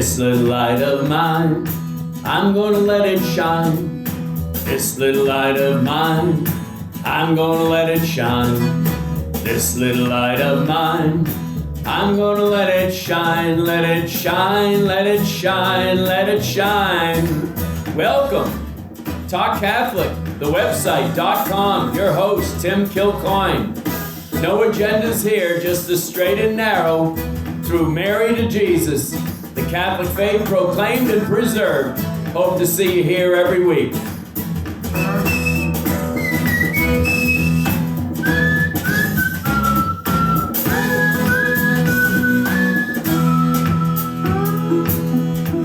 This little light of mine, I'm gonna let it shine. This little light of mine, I'm gonna let it shine. This little light of mine, I'm gonna let it shine, let it shine, let it shine, let it shine. Welcome, Talk Catholic, the website.com, your host, Tim Kilcoyne. No agendas here, just the straight and narrow, through Mary to Jesus, the Catholic faith proclaimed and preserved. Hope to see you here every week.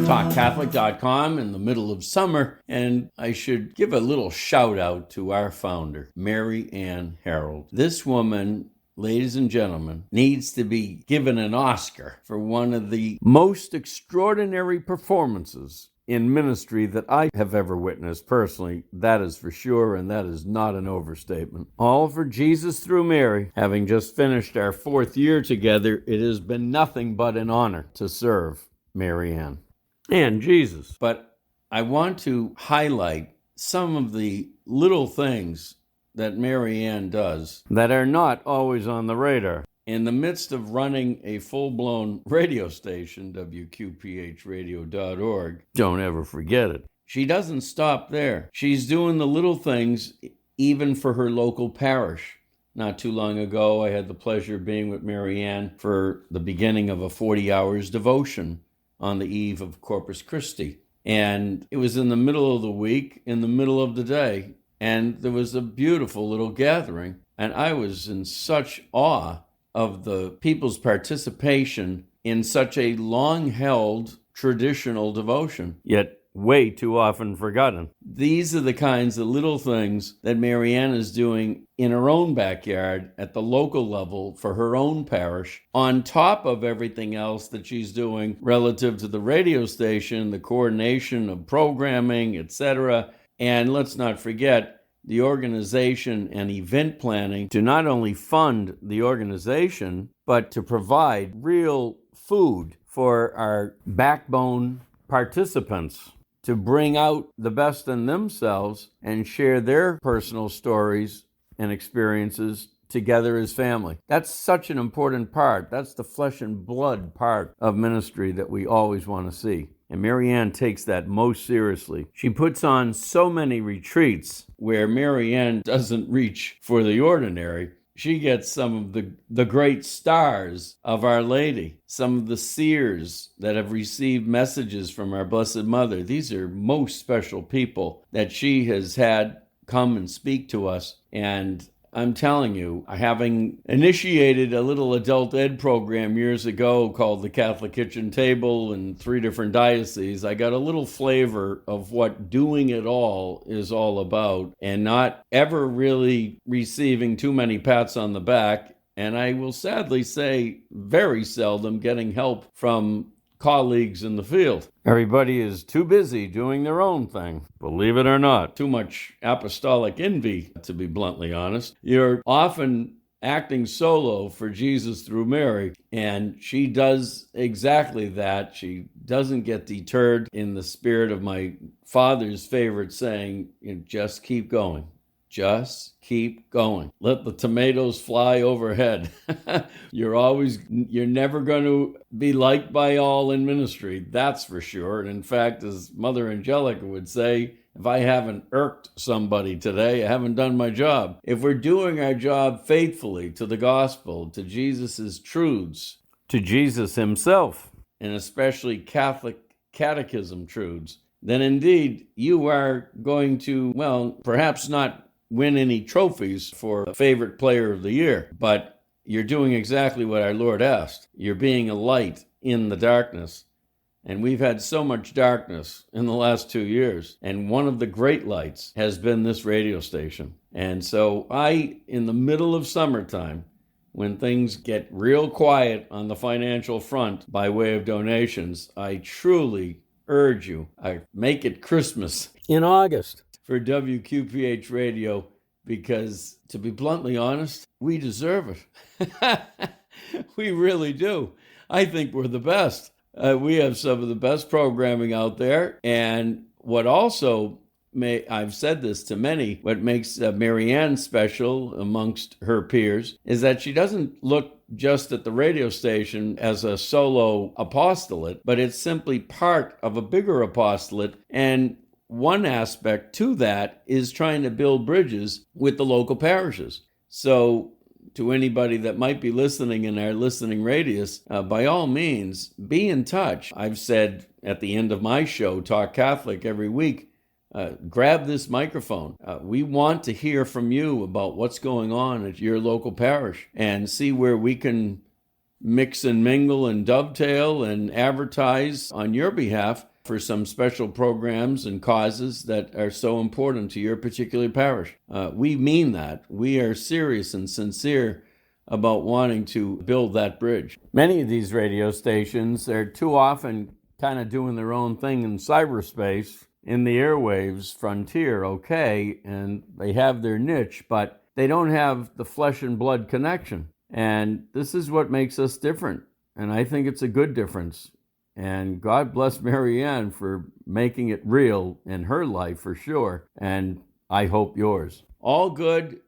TalkCatholic.com in the middle of summer, and I should give a little shout out to our founder, Mary Ann Harold. This woman, ladies and gentlemen, needs to be given an Oscar for one of the most extraordinary performances in ministry that I have ever witnessed personally. That is for sure, and that is not an overstatement. All for Jesus through Mary. Having just finished our 4th year together, it has been nothing but an honor to serve Mary Ann and Jesus. But I want to highlight some of the little things that Mary Ann does that are not always on the radar. In the midst of running a full-blown radio station, WQPHradio.org, don't ever forget it, she doesn't stop there. She's doing the little things even for her local parish. Not too long ago, I had the pleasure of being with Mary Ann for the beginning of a 40 hours devotion on the eve of Corpus Christi. And it was in the middle of the week, in the middle of the day, and there was a beautiful little gathering. And I was in such awe of the people's participation in such a long-held traditional devotion, yet way too often forgotten. These are the kinds of little things that Mary Ann is doing in her own backyard at the local level for her own parish, on top of everything else that she's doing relative to the radio station, the coordination of programming, etc. And let's not forget the organization and event planning to not only fund the organization, but to provide real food for our backbone participants, to bring out the best in themselves and share their personal stories and experiences together as family. That's such an important part. That's the flesh and blood part of ministry that we always want to see. And Mary Ann takes that most seriously. She puts on so many retreats where Mary Ann doesn't reach for the ordinary. She gets some of the great stars of Our Lady, some of the seers that have received messages from our Blessed Mother. These are most special people that she has had come and speak to us. And I'm telling you, having initiated a little adult ed program years ago called the Catholic Kitchen Table in 3 different dioceses, I got a little flavor of what doing it all is all about, and not ever really receiving too many pats on the back. And I will sadly say very seldom getting help from colleagues in the field. Everybody is too busy doing their own thing, believe it or not. Too much apostolic envy, to be bluntly honest. You're often acting solo for Jesus through Mary, and she does exactly that. She doesn't get deterred, in the spirit of my father's favorite saying, just keep going. Just keep going. Let the tomatoes fly overhead. You're never going to be liked by all in ministry, that's for sure. And in fact, as Mother Angelica would say, if I haven't irked somebody today, I haven't done my job. If we're doing our job faithfully to the gospel, to Jesus's truths, to Jesus himself, and especially Catholic catechism truths, then indeed you are going to, well, perhaps not win any trophies for favorite player of the year, but you're doing exactly what our Lord asked. You're being a light in the darkness. And we've had so much darkness in the last 2 years. And one of the great lights has been this radio station. And so in the middle of summertime, when things get real quiet on the financial front by way of donations, I truly urge you, I make it Christmas in August for WQPH Radio, because to be bluntly honest, we deserve it. We really do. I think we're the best. We have some of the best programming out there. And what also I've said this to many, what makes Marianne special amongst her peers is that she doesn't look just at the radio station as a solo apostolate, but it's simply part of a bigger apostolate. And one aspect to that is trying to build bridges with the local parishes. So to anybody that might be listening in our listening radius, by all means, be in touch. I've said at the end of my show, Talk Catholic, every week, grab this microphone. We want to hear from you about what's going on at your local parish and see where we can mix and mingle and dovetail and advertise on your behalf for some special programs and causes that are so important to your particular parish. We mean that. We are serious and sincere about wanting to build that bridge. Many of these radio stations are too often kind of doing their own thing in cyberspace, in the airwaves frontier, okay, and they have their niche, but they don't have the flesh and blood connection. And this is what makes us different. And I think it's a good difference. And God bless Marianne for making it real in her life for sure. And I hope yours. All good.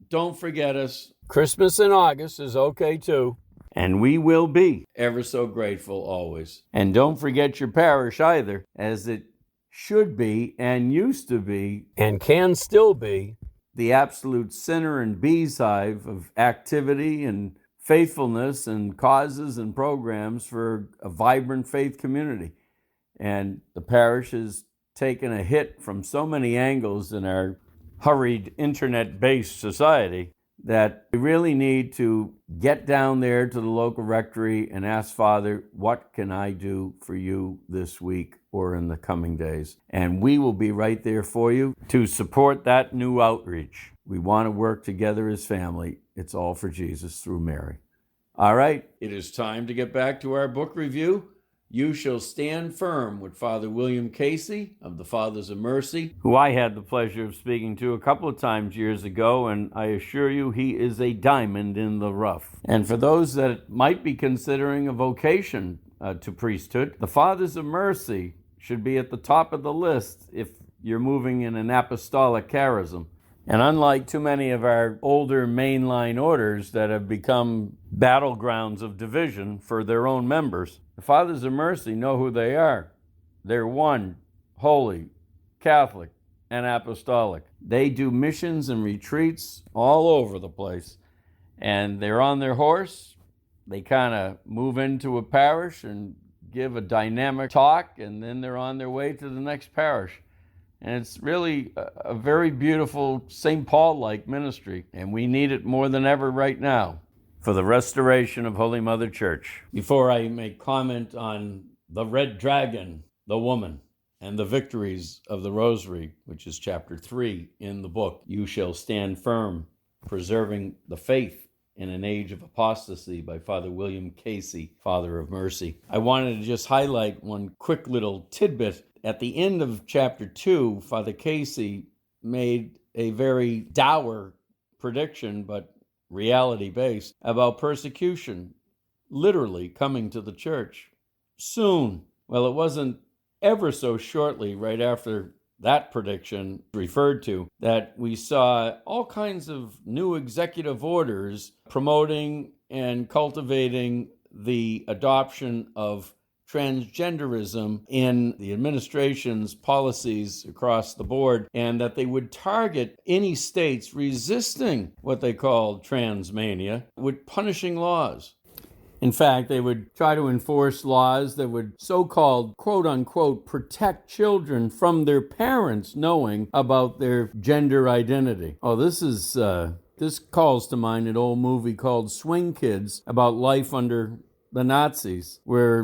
Don't forget us. Christmas in August is okay too. And we will be ever so grateful always. And don't forget your parish either, as it should be and used to be and can still be the absolute center and beehive of activity and faithfulness and causes and programs for a vibrant faith community. And the parish has taken a hit from so many angles in our hurried internet-based society that we really need to get down there to the local rectory and ask Father, what can I do for you this week or in the coming days? And we will be right there for you to support that new outreach. We want to work together as family. It's all for Jesus through Mary. All right, it is time to get back to our book review. You Shall Stand Firm with Father William Casey of the Fathers of Mercy, who I had the pleasure of speaking to a couple of times years ago, and I assure you he is a diamond in the rough. And for those that might be considering a vocation to priesthood, the Fathers of Mercy should be at the top of the list if you're moving in an apostolic charism. And unlike too many of our older mainline orders that have become battlegrounds of division for their own members, the Fathers of Mercy know who they are. They're one, holy, Catholic, and apostolic. They do missions and retreats all over the place. And they're on their horse. They kind of move into a parish and give a dynamic talk, and then they're on their way to the next parish. And it's really a very beautiful St. Paul-like ministry, and we need it more than ever right now for the restoration of Holy Mother Church. Before I make comment on the Red Dragon, the woman, and the victories of the Rosary, which is chapter 3 in the book, You Shall Stand Firm, Preserving the Faith in an Age of Apostasy by Father William Casey, Father of Mercy, I wanted to just highlight one quick little tidbit. At the end of chapter 2, Father Casey made a very dour prediction, but reality-based, about persecution literally coming to the church soon. Well, it wasn't ever so shortly right after that prediction referred to that we saw all kinds of new executive orders promoting and cultivating the adoption of transgenderism in the administration's policies across the board, and that they would target any states resisting what they called transmania with punishing laws. In fact, they would try to enforce laws that would so-called, quote-unquote, protect children from their parents knowing about their gender identity. Oh, this calls to mind an old movie called Swing Kids about life under the Nazis, where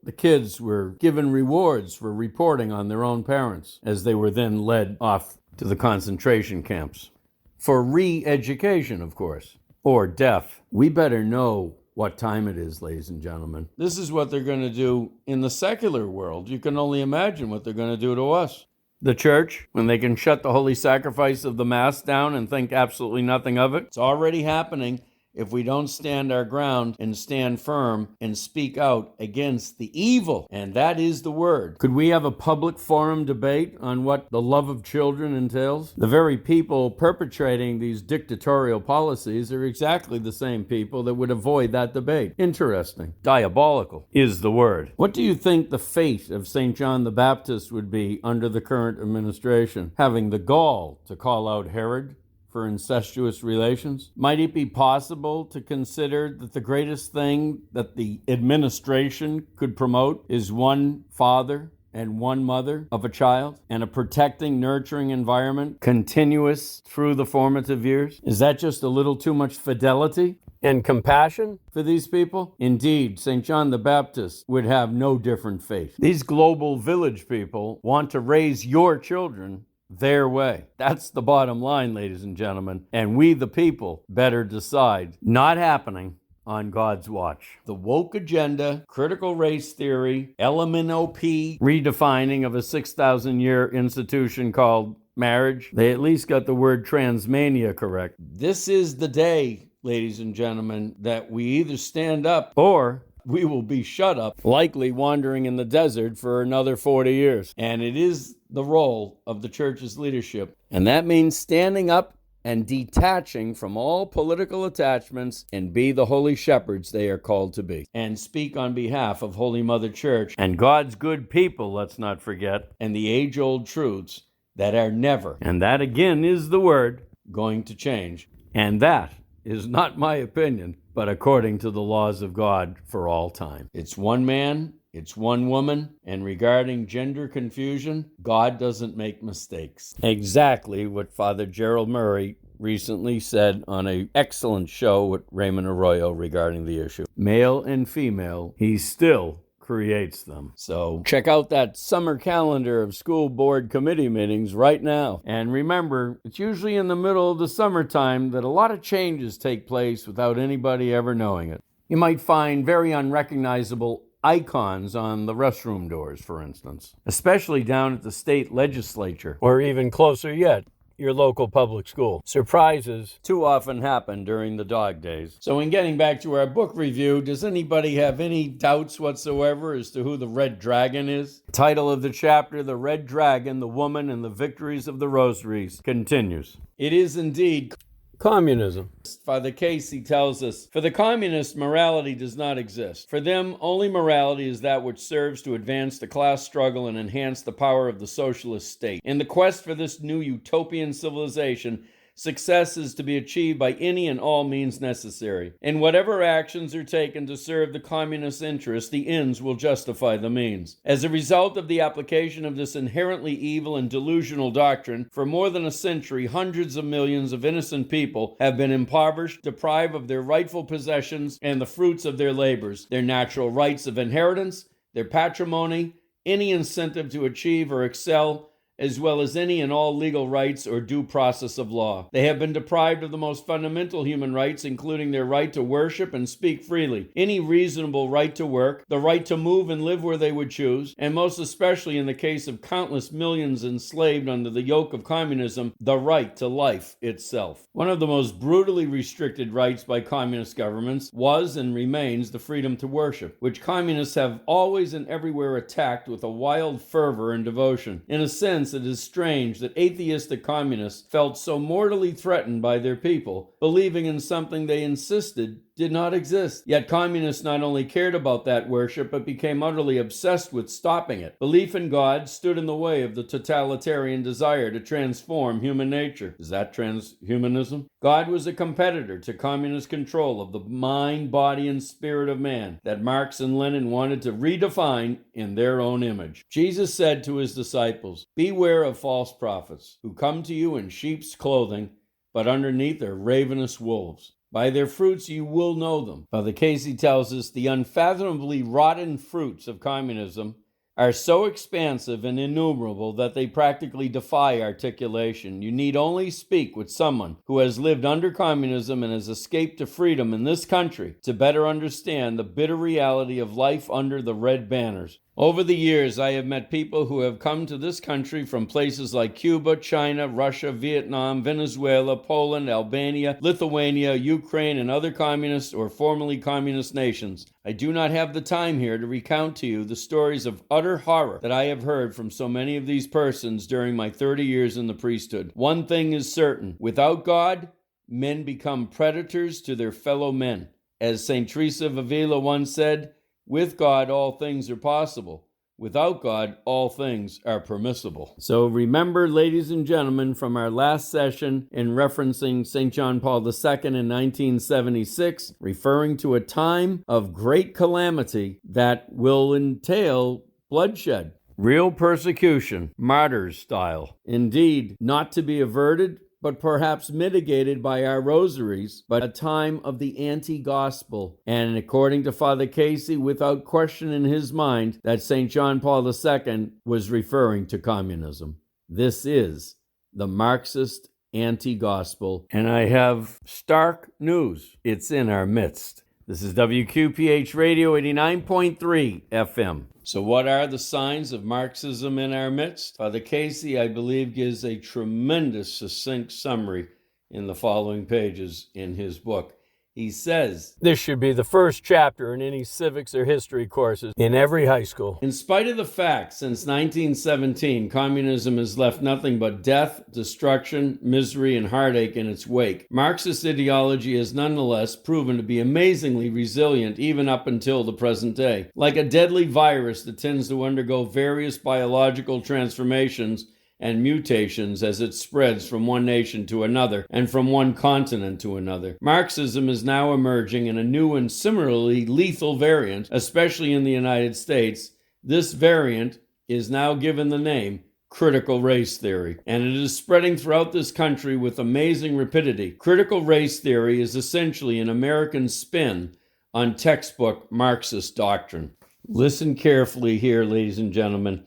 the kids were given rewards for reporting on their own parents as they were then led off to the concentration camps. For re-education, of course, or death. We better know what time it is, ladies and gentlemen. This is what they're going to do in the secular world. You can only imagine what they're going to do to us. The church, when they can shut the holy sacrifice of the Mass down and think absolutely nothing of it, it's already happening if we don't stand our ground and stand firm and speak out against the evil. And that is the word. Could we have a public forum debate on what the love of children entails? The very people perpetrating these dictatorial policies are exactly the same people that would avoid that debate. Interesting. Diabolical is the word. What do you think the fate of St. John the Baptist would be under the current administration? Having the gall to call out Herod for incestuous relations? Might it be possible to consider that the greatest thing that the administration could promote is one father and one mother of a child, and a protecting, nurturing environment continuous through the formative years? Is that just a little too much fidelity and compassion for these people? Indeed, St. John the Baptist would have no different fate. These global village people want to raise your children their way. That's the bottom line, ladies and gentlemen. And we, the people, better decide. Not happening on God's watch. The woke agenda, critical race theory, LMNOP redefining of a 6,000-year institution called marriage. They at least got the word transmania correct. This is the day, ladies and gentlemen, that we either stand up or we will be shut up, likely wandering in the desert for another 40 years. And it is the role of the church's leadership. And that means standing up and detaching from all political attachments and be the holy shepherds they are called to be. And speak on behalf of Holy Mother Church and God's good people, let's not forget, and the age-old truths that are never, and that again is the word, going to change. And that is not my opinion, but according to the laws of God for all time. It's one man, it's one woman, and regarding gender confusion, God doesn't make mistakes. Exactly what Father Gerald Murray recently said on an excellent show with Raymond Arroyo regarding the issue. Male and female, he still creates them. So check out that summer calendar of school board committee meetings right now. And remember, it's usually in the middle of the summertime that a lot of changes take place without anybody ever knowing it. You might find very unrecognizable icons on the restroom doors, for instance, especially down at the state legislature, or even closer yet, your local public school. Surprises too often happen during the dog days. So in getting back to our book review, does anybody have any doubts whatsoever as to who the Red Dragon is? Title of the chapter, The Red Dragon, the Woman and the Victories of the Rosaries, continues. It is indeed communism. Father Casey tells us, for the communists, morality does not exist. For them, only morality is that which serves to advance the class struggle and enhance the power of the socialist state. In the quest for this new utopian civilization, success is to be achieved by any and all means necessary. And whatever actions are taken to serve the communist interest, the ends will justify the means. As a result of the application of this inherently evil and delusional doctrine, for more than a century, hundreds of millions of innocent people have been impoverished, deprived of their rightful possessions and the fruits of their labors, their natural rights of inheritance, their patrimony, any incentive to achieve or excel, as well as any and all legal rights or due process of law. They have been deprived of the most fundamental human rights, including their right to worship and speak freely, any reasonable right to work, the right to move and live where they would choose, and most especially in the case of countless millions enslaved under the yoke of communism, the right to life itself. One of the most brutally restricted rights by communist governments was and remains the freedom to worship, which communists have always and everywhere attacked with a wild fervor and devotion. In a sense, it is strange that atheistic communists felt so mortally threatened by their people, believing in something they insisted did not exist. Yet communists not only cared about that worship, but became utterly obsessed with stopping it. Belief in God stood in the way of the totalitarian desire to transform human nature. Is that transhumanism? God was a competitor to communist control of the mind, body, and spirit of man that Marx and Lenin wanted to redefine in their own image. Jesus said to his disciples, "Beware of false prophets who come to you in sheep's clothing, but underneath are ravenous wolves. By their fruits you will know them." Father Casey tells us the unfathomably rotten fruits of communism are so expansive and innumerable that they practically defy articulation. You need only speak with someone who has lived under communism and has escaped to freedom in this country to better understand the bitter reality of life under the red banners. Over the years, I have met people who have come to this country from places like Cuba, China, Russia, Vietnam, Venezuela, Poland, Albania, Lithuania, Ukraine, and other communist or formerly communist nations. I do not have the time here to recount to you the stories of utter horror that I have heard from so many of these persons during my 30 years in the priesthood. One thing is certain: without God, men become predators to their fellow men. As St. Teresa of Avila once said, with God, all things are possible. Without God, all things are permissible. So remember, ladies and gentlemen, from our last session in referencing St. John Paul II in 1976, referring to a time of great calamity that will entail bloodshed, real persecution, martyrs style. Indeed, not to be averted, but perhaps mitigated by our rosaries, but a time of the anti-gospel. And according to Father Casey, without question in his mind, that St. John Paul II was referring to communism. This is the Marxist anti-gospel, and I have stark news. It's in our midst. This is WQPH Radio 89.3 FM. So what are the signs of Marxism in our midst? Father Casey, I believe, gives a tremendous succinct summary in the following pages in his book. He says, this should be the first chapter in any civics or history courses in every high school. In spite of the fact, since 1917, communism has left nothing but death, destruction, misery, and heartache in its wake. Marxist ideology has nonetheless proven to be amazingly resilient even up until the present day. Like a deadly virus that tends to undergo various biological transformations and mutations as it spreads from one nation to another and from one continent to another. Marxism is now emerging in a new and similarly lethal variant, especially in the United States. This variant is now given the name critical race theory, and it is spreading throughout this country with amazing rapidity. Critical race theory is essentially an American spin on textbook Marxist doctrine. Listen carefully here, ladies and gentlemen,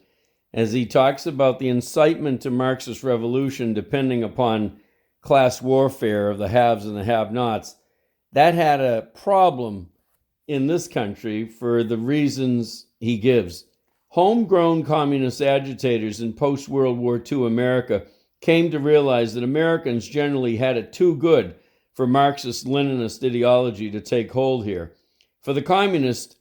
as he talks about the incitement to Marxist revolution depending upon class warfare of the haves and the have-nots. That had a problem in this country for the reasons he gives. Homegrown communist agitators in post-World War II America came to realize that Americans generally had it too good for Marxist-Leninist ideology to take hold here. For the communists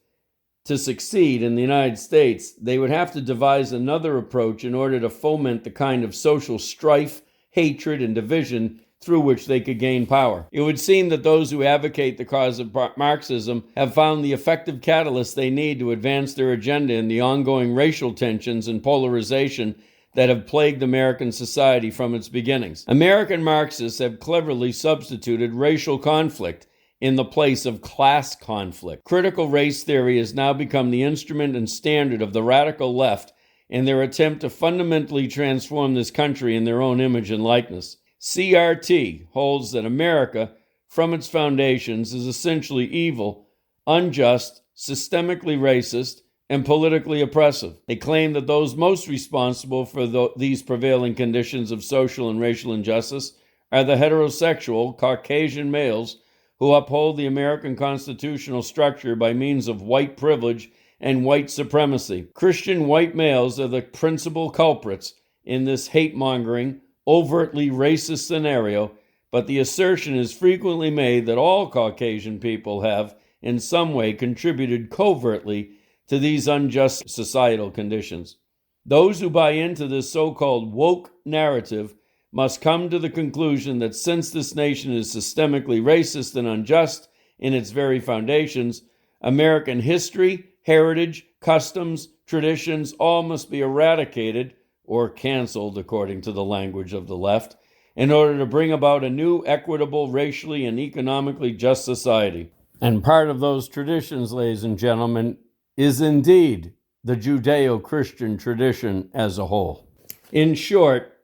to succeed in the United States, they would have to devise another approach in order to foment the kind of social strife, hatred, and division through which they could gain power. It would seem that those who advocate the cause of Marxism have found the effective catalyst they need to advance their agenda in the ongoing racial tensions and polarization that have plagued American society from its beginnings. American Marxists have cleverly substituted racial conflict in the place of class conflict. Critical race theory has now become the instrument and standard of the radical left in their attempt to fundamentally transform this country in their own image and likeness. CRT holds that America, from its foundations, is essentially evil, unjust, systemically racist, and politically oppressive. They claim that those most responsible for these prevailing conditions of social and racial injustice are the heterosexual Caucasian males who uphold the American constitutional structure by means of white privilege and white supremacy. Christian white males are the principal culprits in this hate-mongering, overtly racist scenario, but the assertion is frequently made that all Caucasian people have, in some way, contributed covertly to these unjust societal conditions. Those who buy into this so-called woke narrative must come to the conclusion that since this nation is systemically racist and unjust in its very foundations, American history, heritage, customs, traditions, all must be eradicated or canceled, according to the language of the left, in order to bring about a new, equitable, racially and economically just society. And part of those traditions, ladies and gentlemen, is indeed the Judeo-Christian tradition as a whole. In short,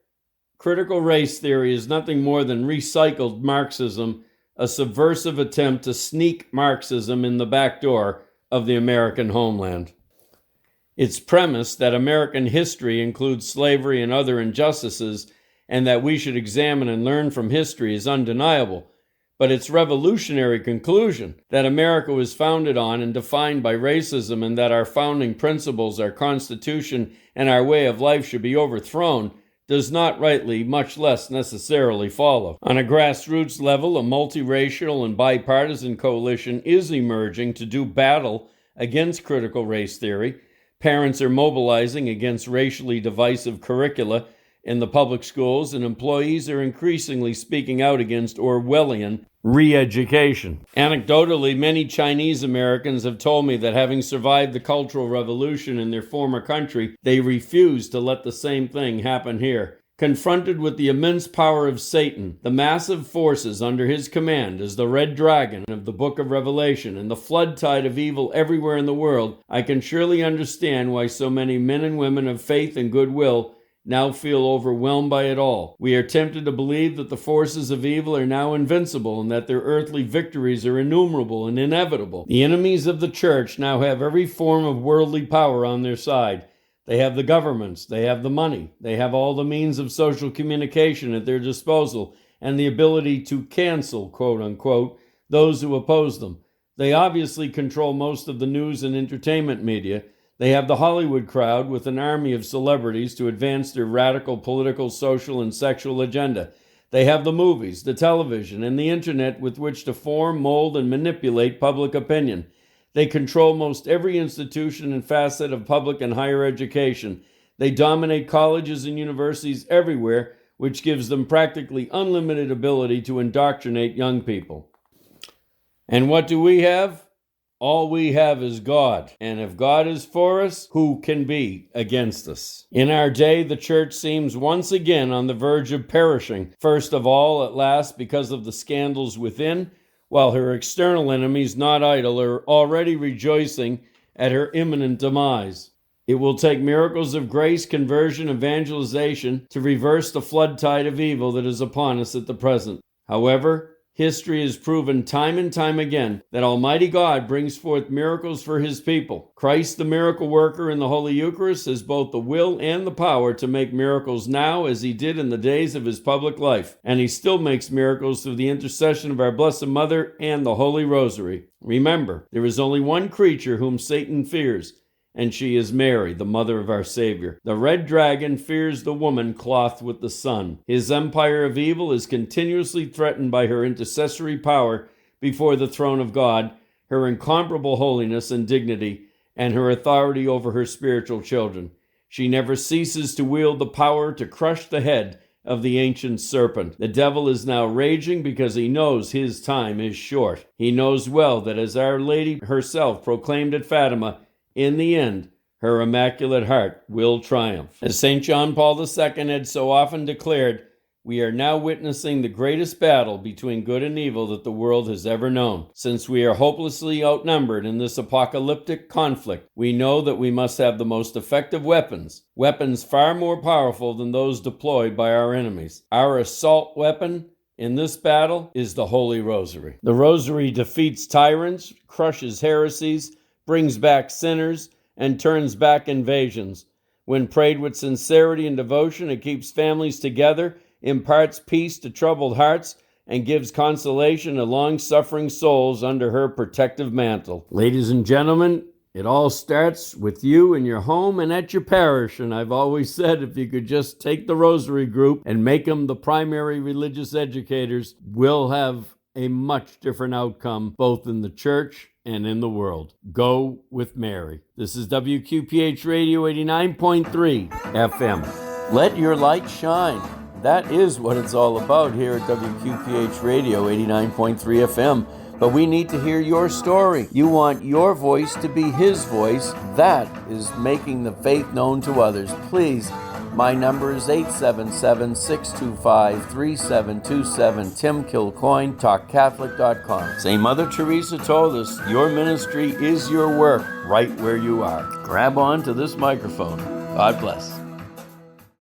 critical race theory is nothing more than recycled Marxism, a subversive attempt to sneak Marxism in the back door of the American homeland. Its premise that American history includes slavery and other injustices, and that we should examine and learn from history, is undeniable. but its revolutionary conclusion that America was founded on and defined by racism and that our founding principles, our Constitution, and our way of life should be overthrown does not rightly, much less necessarily follow. On a grassroots level, a multiracial and bipartisan coalition is emerging to do battle against critical race theory. Parents are mobilizing against racially divisive curricula in the public schools, and employees are increasingly speaking out against Orwellian re-education. Anecdotally, many Chinese Americans have told me that having survived the Cultural Revolution in their former country, they refuse to let the same thing happen here. Confronted with the immense power of Satan, the massive forces under his command as the Red Dragon of the Book of Revelation, and the flood tide of evil everywhere in the world, I can surely understand why so many men and women of faith and goodwill now feel overwhelmed by it all. We are tempted to believe that the forces of evil are now invincible and that their earthly victories are innumerable and inevitable. The enemies of the church now have every form of worldly power on their side. They have the governments, they have the money, they have all the means of social communication at their disposal, and the ability to cancel, quote unquote, those who oppose them. They obviously control most of the news and entertainment media. They have the Hollywood crowd with an army of celebrities to advance their radical political, social, and sexual agenda. They have the movies, the television, and the internet with which to form, mold, and manipulate public opinion. They control most every institution and facet of public and higher education. They dominate colleges and universities everywhere, which gives them practically unlimited ability to indoctrinate young people. And what do we have? All we have is God, and if God is for us, who can be against us? In our day, the church seems once again on the verge of perishing, first of all, at last, because of the scandals within, while her external enemies, not idle, are already rejoicing at her imminent demise. It will take miracles of grace, conversion, evangelization to reverse the flood tide of evil that is upon us at the present. However, history has proven time and time again that Almighty God brings forth miracles for his people. Christ, the miracle worker in the Holy Eucharist, has both the will and the power to make miracles now as he did in the days of his public life. And he still makes miracles through the intercession of our Blessed Mother and the Holy Rosary. Remember, there is only one creature whom Satan fears, and she is Mary, the mother of our Savior. The red dragon fears the woman clothed with the sun. His empire of evil is continuously threatened by her intercessory power before the throne of God, her incomparable holiness and dignity, and her authority over her spiritual children. She never ceases to wield the power to crush the head of the ancient serpent. The devil is now raging because he knows his time is short. He knows well that, as Our Lady herself proclaimed at Fatima, in the end, her Immaculate Heart will triumph. As St. John Paul II had so often declared, we are now witnessing the greatest battle between good and evil that the world has ever known. Since we are hopelessly outnumbered in this apocalyptic conflict, we know that we must have the most effective weapons far more powerful than those deployed by our enemies. Our assault weapon in this battle is the Holy Rosary. The Rosary defeats tyrants, crushes heresies, brings back sinners, and turns back invasions. When prayed with sincerity and devotion, it keeps families together, imparts peace to troubled hearts, and gives consolation to long-suffering souls under her protective mantle. Ladies and gentlemen, it all starts with you in your home and at your parish, and I've always said if you could just take the Rosary group and make them the primary religious educators, we'll have a much different outcome both in the church and in the world. Go with Mary. This is WQPH Radio 89.3 FM. Let your light shine. That is what it's all about here at WQPH Radio 89.3 FM. But we need to hear your story. You want your voice to be his voice. That is making the faith known to others. Please, my number is 877-625-3727. Tim Kilcoyne, TalkCatholic.com. St. Mother Teresa told us, your ministry is your work right where you are. Grab on to this microphone. God bless.